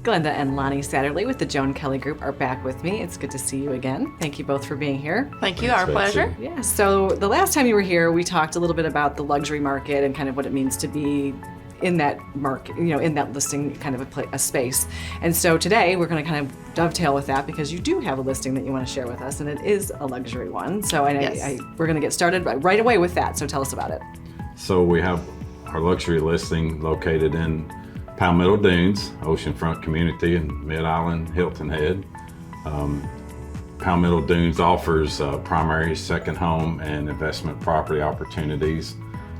Glenda and Lonny Satterly with the Joan Kelly Group are back with me. It's good to see you again. Thank you both for being here. Thank you, our pleasure. Yeah, so the last time you were here, we talked a little bit about the luxury market and kind of what it means to be in that market, in that listing kind of a space. And so today we're going to kind of dovetail with that because you do have a listing that you want to share with us, and it is a luxury one. So we're going to get started right away with that. So tell us about it. So we have our luxury listing located in Palmetto Dunes, oceanfront community in Mid-Island, Hilton Head. Palmetto Dunes offers primary, second home, and investment property opportunities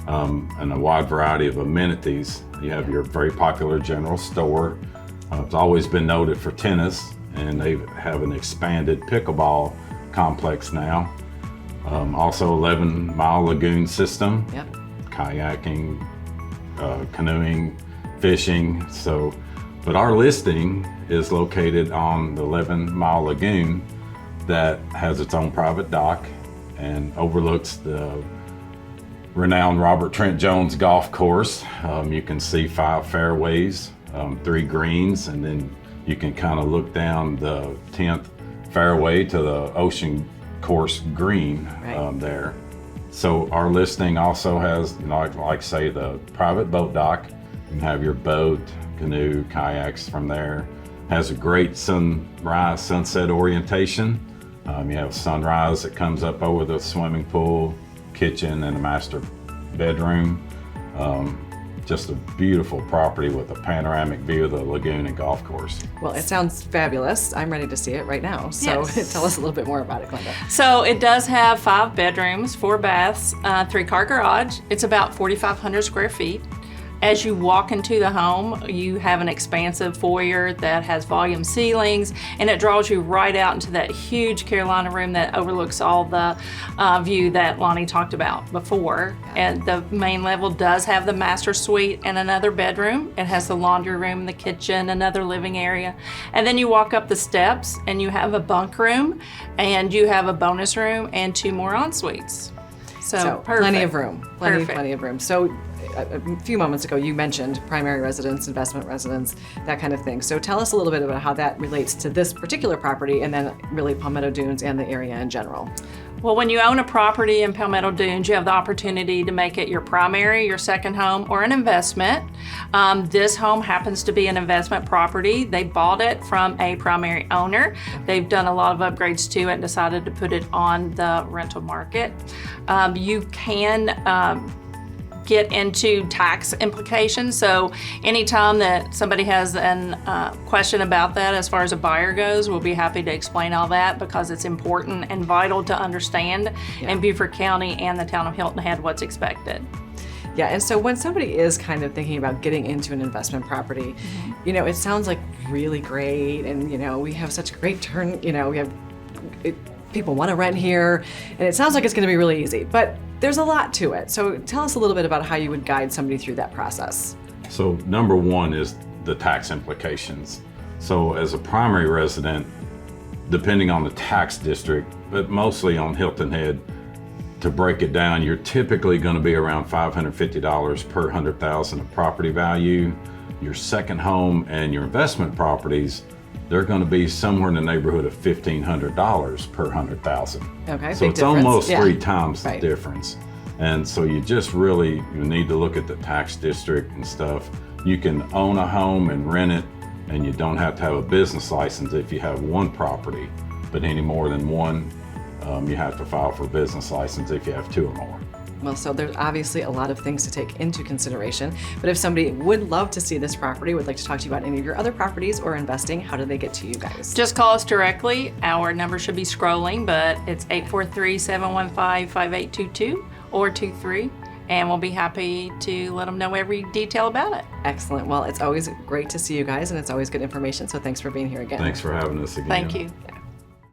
and a wide variety of amenities. You have your very popular general store. It's always been noted for tennis, and they have an expanded pickleball complex now. Also 11-mile lagoon system, kayaking, canoeing, fishing. But our listing is located on the 11-mile lagoon that has its own private dock and overlooks the renowned Robert Trent Jones golf course. You can see 5 fairways, 3 greens, and then you can kind of look down the 10th fairway to the ocean course green there. So our listing also has, like say, the private boat dock. You can have your boat, canoe, kayaks from there. Has a great sunrise, sunset orientation. You have sunrise that comes up over the swimming pool, kitchen, and a master bedroom. Just a beautiful property with a panoramic view of the lagoon and golf course. Well, it sounds fabulous. I'm ready to see it right now. So tell us a little bit more about it, Glenda. So it does have 5 bedrooms, 4 baths, 3-car garage. It's about 4,500 square feet. As you walk into the home, you have an expansive foyer that has volume ceilings, and it draws you right out into that huge Carolina room that overlooks all the view that Lonny talked about before. And the main level does have the master suite and another bedroom. It has the laundry room, the kitchen, another living area. And then you walk up the steps and you have a bunk room, and you have a bonus room and 2 more en-suites. So perfect. Plenty of room. Plenty of room. So a few moments ago you mentioned primary residence, investment residence, that kind of thing. So tell us a little bit about how that relates to this particular property and then really Palmetto Dunes and the area in general. Well, when you own a property in Palmetto Dunes, you have the opportunity to make it your primary, your second home, or an investment. This home happens to be an investment property. They bought it from a primary owner. They've done a lot of upgrades to it and decided to put it on the rental market. You can get into tax implications. So anytime that somebody has a question about that as far as a buyer goes, we'll be happy to explain all that because it's important and vital to understand in Beaufort County and the town of Hilton Head what's expected. Yeah, and so when somebody is kind of thinking about getting into an investment property, it sounds like really great, and we have such a great people want to rent here, and it sounds like it's going to be really easy, but there's a lot to it. So tell us a little bit about how you would guide somebody through that process. So number 1 is the tax implications. So as a primary resident, depending on the tax district, but mostly on Hilton Head, to break it down, you're typically going to be around $550 per 100,000 of property value. Your second home and your investment properties, they're going to be somewhere in the neighborhood of $1,500 per 100,000. Okay, so it's almost 3 times the Right. difference. And so you just really need to look at the tax district and stuff. You can own a home and rent it, and you don't have to have a business license if you have 1 property. But any more than 1, you have to file for a business license if you have 2 or more. Well, so there's obviously a lot of things to take into consideration, but if somebody would love to see this property, would like to talk to you about any of your other properties or investing, how do they get to you guys? Just call us directly. Our number should be scrolling, but it's 843-715-5822 or 23, and we'll be happy to let them know every detail about it. Excellent. Well, it's always great to see you guys, and it's always good information, so thanks for being here again. Thanks for having us again. Thank you.